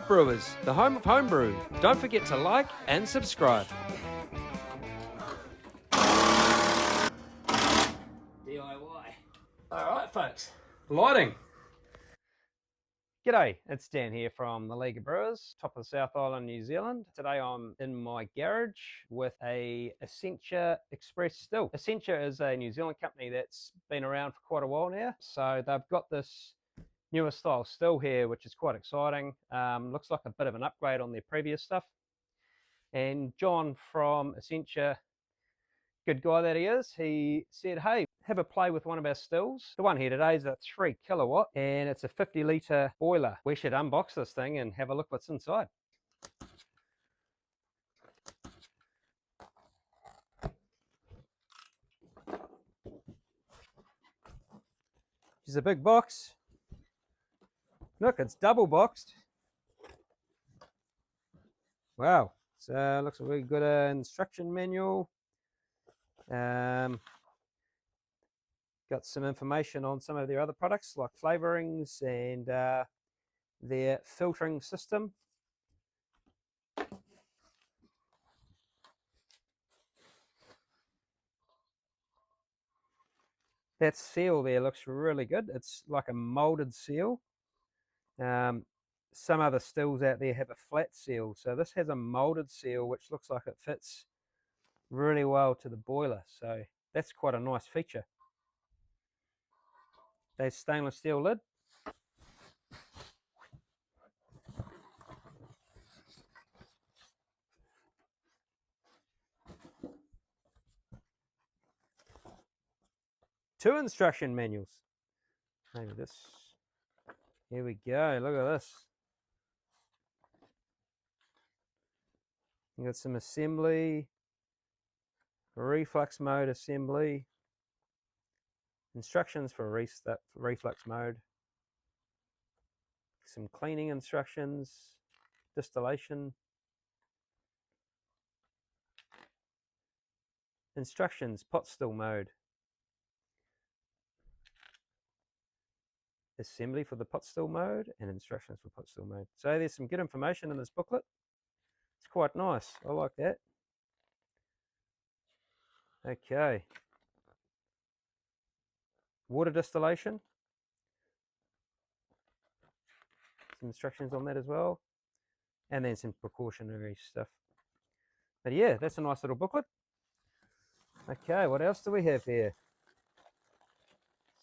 of Brewers, the home of homebrew. Don't forget to like and subscribe. DIY. Alright folks, lighting. G'day, it's Dan here from the League of Brewers, top of the South Island, New Zealand. Today I'm in my garage with a Essencia EXPRESS Still. Essencia is a New Zealand company that's been around for quite a while now. So they've got this newer style still here, which is quite exciting. Looks like a bit of an upgrade on their previous stuff. And John from Essencia, good guy that he is, he said, hey, have a play with one of our stills. The one here today is a 3 kilowatt and it's a 50-litre boiler. We should unbox this thing and have a look what's inside. It's a big box. Look, it's double boxed. Wow, so looks like we've got an instruction manual. Got some information on some of their other products like flavorings and their filtering system. That seal there looks really good. It's like a molded seal. Some other stills out there have a flat seal, so this has a molded seal which looks like it fits really well to the boiler, so that's quite a nice feature. There's stainless steel lid. Two instruction manuals. Maybe this. Here we go. Look at this. You got some assembly, reflux mode assembly, instructions for reflux mode, some cleaning instructions, distillation, instructions, pot still mode, assembly for the pot still mode, and instructions for pot still mode. So there's some good information in this booklet. It's quite nice. I like that. Okay. Water distillation. Some instructions on that as well. And then some precautionary stuff. But yeah, that's a nice little booklet. Okay, what else do we have here?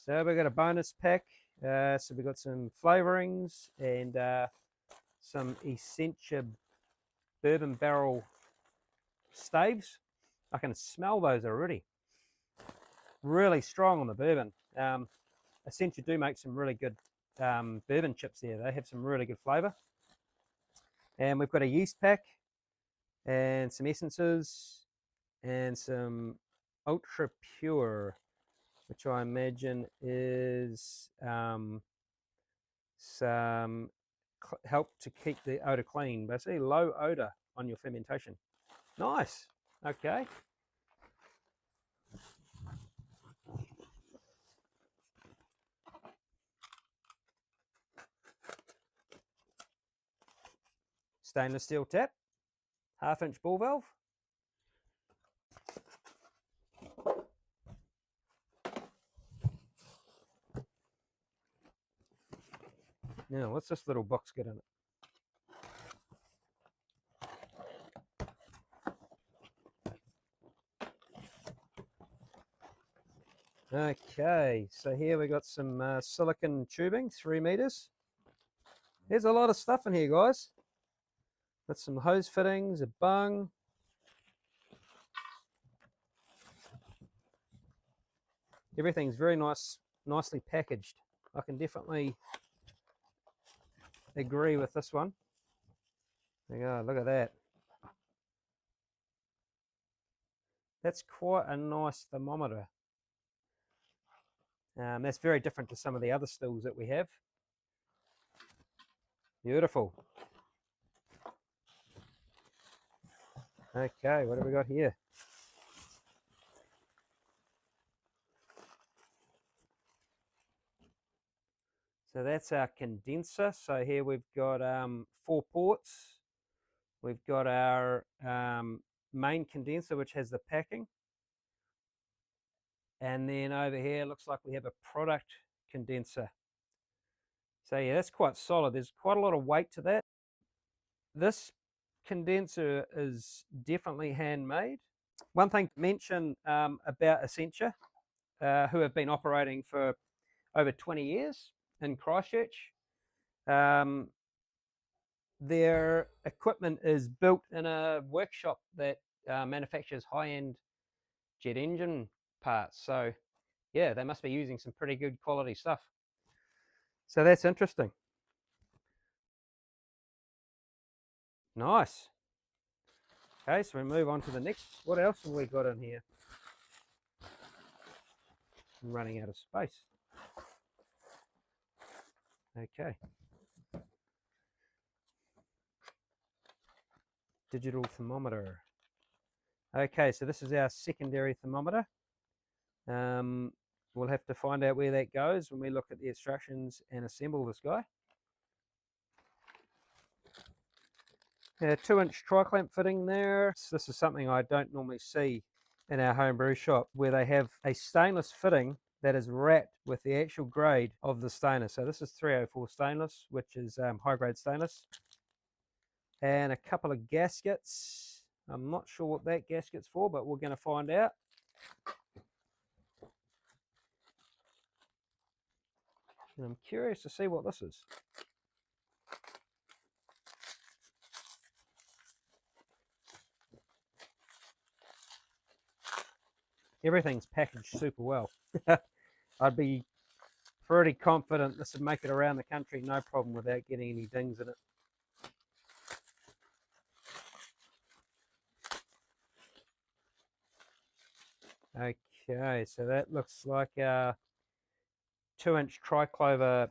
So we got a bonus pack. So we got some flavorings and some Essencia bourbon barrel staves. I can smell those already. Really strong on the bourbon. Essencia do make some really good bourbon chips there. They have some really good flavour. And we've got a yeast pack and some essences and some ultra pure, which I imagine is some help to keep the odor clean. Basically, low odor on your fermentation. Nice. Okay. Stainless steel tap, 1/2-inch ball valve. Now, what's this little box got in it? Okay, so here we got some silicon tubing, 3 meters. There's a lot of stuff in here, guys. Got some hose fittings, a bung. Everything's very nicely packaged. I can definitely agree with this one. There you go, look at that. That's quite a nice thermometer. That's very different to some of the other stills that we have. Beautiful. Okay, what have we got here? So So that's our condenser. So here we've got 4 ports. We've got our main condenser, which has the packing. And then over here, looks like we have a product condenser. So yeah, that's quite solid. There's quite a lot of weight to that. This condenser is definitely handmade. One thing to mention about Essencia, who have been operating for over 20 years in Christchurch. Their equipment is built in a workshop that manufactures high-end jet engine parts. So yeah, they must be using some pretty good quality stuff. So that's interesting. Nice. Okay, so we move on to the next. What else have we got in here? I'm running out of space. Okay. Digital thermometer. Okay, so this is our secondary thermometer. We'll have to find out where that goes when we look at the instructions and assemble this guy. Yeah, 2-inch Triclamp fitting there. This is something I don't normally see in our homebrew shop, where they have a stainless fitting that is wrapped with the actual grade of the stainless. So this is 304 stainless, which is high grade stainless. And a couple of gaskets. I'm not sure what that gasket's for, but we're going to find out. And I'm curious to see what this is. Everything's packaged super well. I'd be pretty confident this would make it around the country no problem without getting any dings in it. Okay, so that looks like a 2-inch triclover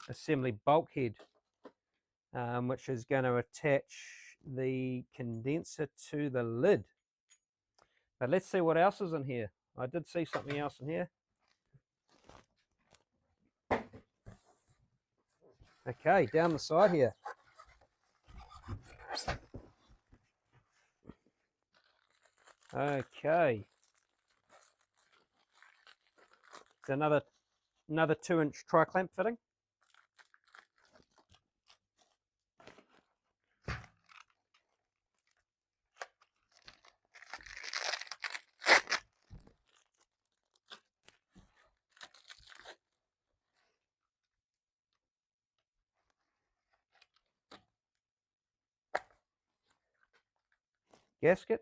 assembly bulkhead, which is going to attach the condenser to the lid. But let's see what else is in here. I did see something else in here. Okay, down the side here. Okay. It's another 2-inch Triclamp fitting. Gasket.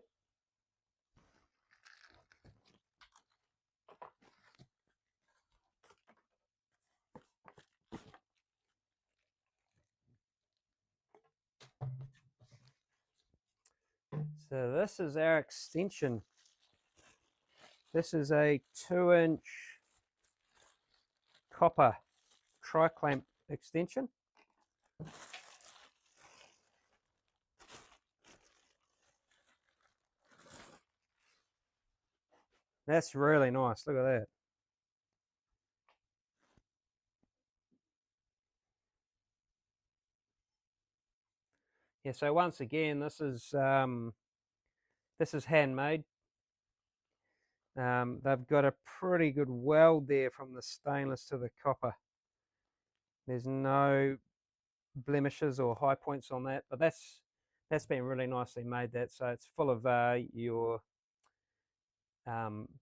So this is our extension. This is a 2-inch copper Triclamp extension. That's really nice. Look at that. Yeah, so once again, this is handmade. They've got a pretty good weld there from the stainless to the copper. There's no blemishes or high points on that, but that's been really nicely made. That so it's full of your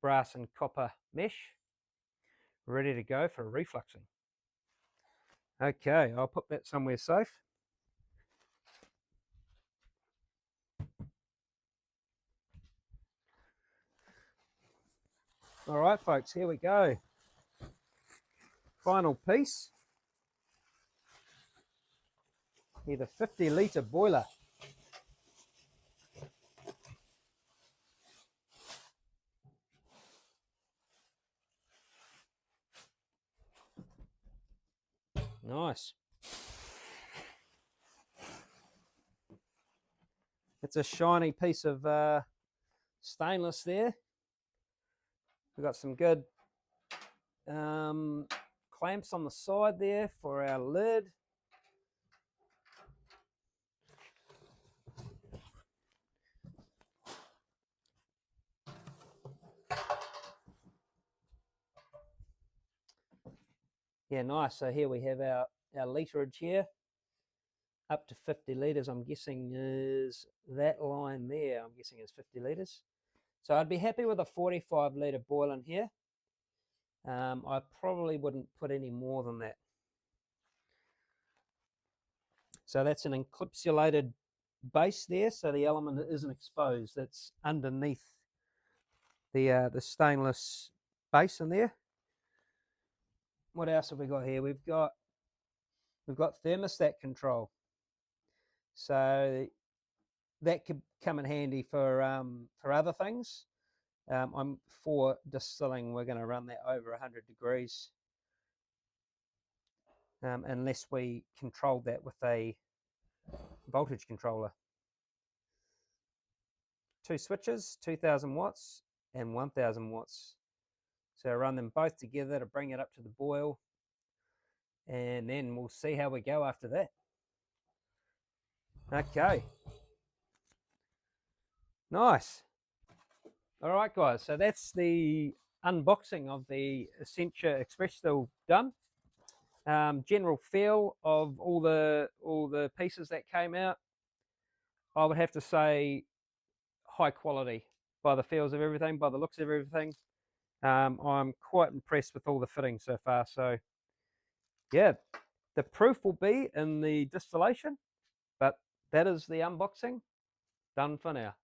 brass and copper mesh, ready to go for refluxing. Okay, I'll put that somewhere safe. All right, folks, here we go. Final piece. Here, the 50-litre boiler. Nice. It's a shiny piece of stainless there. We've got some good clamps on the side there for our lid. Yeah, nice. So here we have our literage here, up to 50 litres. I'm guessing is that line there, I'm guessing is 50 litres. So I'd be happy with a 45 litre boil in here. I probably wouldn't put any more than that. So that's an encapsulated base there, so the element isn't exposed. It's underneath the stainless base in there. What else have we got here? We've got thermostat control. So that could come in handy for other things. I'm for distilling. We're going to run that over 100 degrees, unless we control that with a voltage controller. 2 switches, 2000 watts and 1000 watts. So I run them both together to bring it up to the boil, and then we'll see how we go after that. Okay. Nice. All right, guys. So that's the unboxing of the Essencia EXPRESS Still done. General feel of all the pieces that came out, I would have to say high quality by the feels of everything, by the looks of everything. I'm quite impressed with all the fittings so far. So yeah, the proof will be in the distillation, but that is the unboxing done for now.